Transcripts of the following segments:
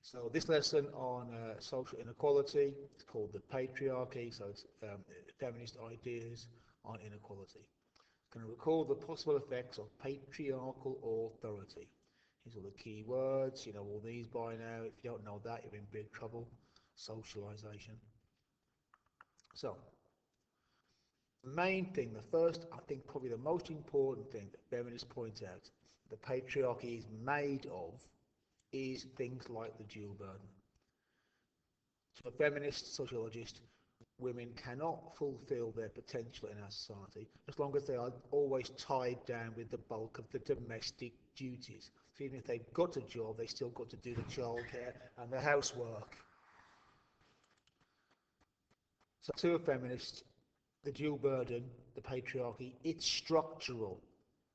So this lesson on social inequality is called the patriarchy, so it's feminist ideas on inequality. Going to recall the possible effects of patriarchal authority. Here's all the key words, you know all these by now. If you don't know that, you're in big trouble. Socialization. So, the main thing, the first, I think probably the most important thing that feminists point out the patriarchy is made of is things like the dual burden. To a feminist sociologist, women cannot fulfill their potential in our society as long as they are always tied down with the bulk of the domestic duties. So even if they've got a job, they still got to do the childcare and the housework. So to a feminist, the dual burden, the patriarchy, it's structural.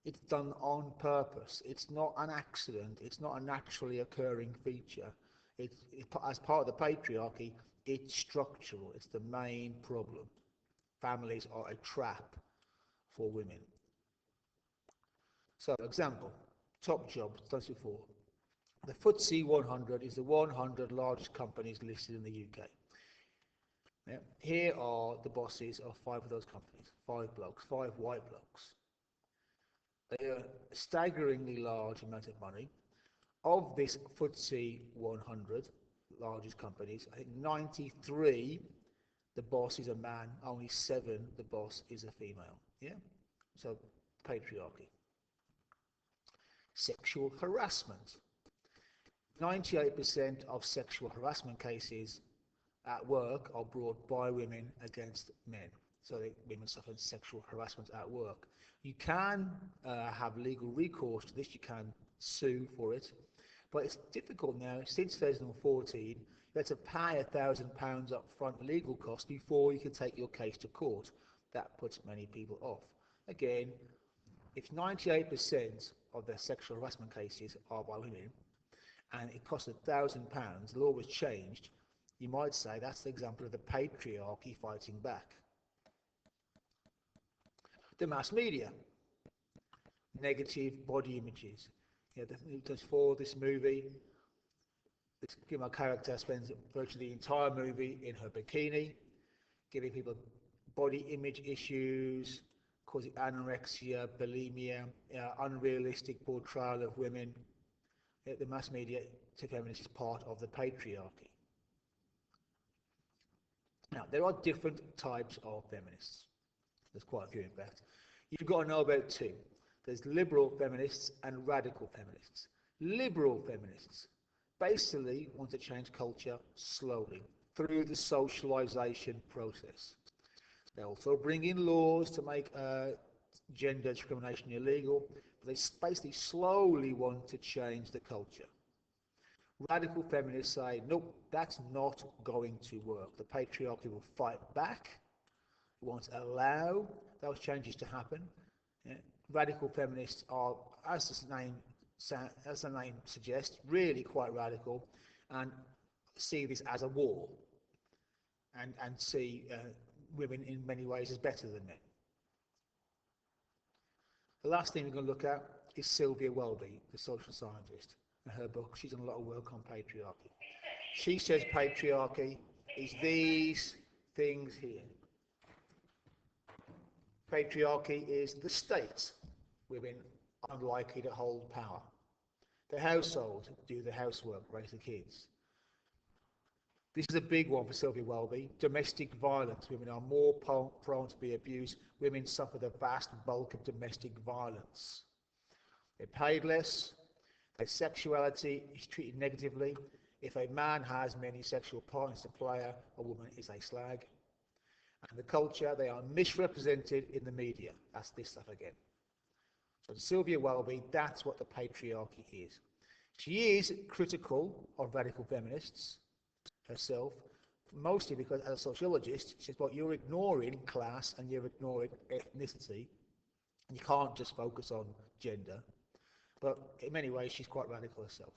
It's done on purpose. It's not an accident. It's not a naturally occurring feature. As part of the patriarchy, it's structural. It's the main problem. Families are a trap for women. So, example, top jobs, done before. The FTSE 100 is the 100 largest companies listed in the UK. Yeah. Here are the bosses of 5 of those companies, 5 blokes, 5 white blokes. They earn a staggeringly large amount of money. Of this FTSE 100 largest companies, I think 93, the boss is a man, only 7, the boss is a female. Yeah? So, patriarchy. Sexual harassment. 98% of sexual harassment cases at work are brought by women against men. So women suffer sexual harassment at work. You can have legal recourse to this, you can sue for it, but it's difficult now. Since 2014, you have to pay £1,000 up front legal costs before you can take your case to court. That puts many people off. Again, if 98% of the sexual harassment cases are by women, and it costs £1,000, the law was changed, you might say that's the example of the patriarchy fighting back. The mass media, negative body images. For this movie, this female character spends virtually the entire movie in her bikini, giving people body image issues, causing anorexia, bulimia, unrealistic portrayal of women. The mass media to feminists is part of the patriarchy. Now, there are different types of feminists. There's quite a few, in fact. You've got to know about 2. There's liberal feminists and radical feminists. Liberal feminists basically want to change culture slowly through the socialization process. They also bring in laws to make gender discrimination illegal, but they basically slowly want to change the culture. Radical feminists say, nope, that's not going to work. The patriarchy will fight back. It won't allow those changes to happen. Yeah. Radical feminists are, as the name suggests, really quite radical and see this as a war and see women in many ways as better than men. The last thing we're going to look at is Sylvia Welby, the social scientist, and her book. She's done a lot of work on patriarchy. She says patriarchy is these things here. Patriarchy is the state, women unlikely to hold power. The household, do the housework, raise the kids. This is a big one for Sylvia Welby. Domestic violence. Women are more prone to be abused. Women suffer the vast bulk of domestic violence. They're paid less. Their sexuality is treated negatively. If a man has many sexual partners to play, a woman is a slag. And the culture, they are misrepresented in the media. That's this stuff again. So Sylvia Welby, that's what the patriarchy is. She is critical of radical feminists herself, mostly because as a sociologist, she says, well, you're ignoring class and you're ignoring ethnicity. You can't just focus on gender. But in many ways, she's quite radical herself.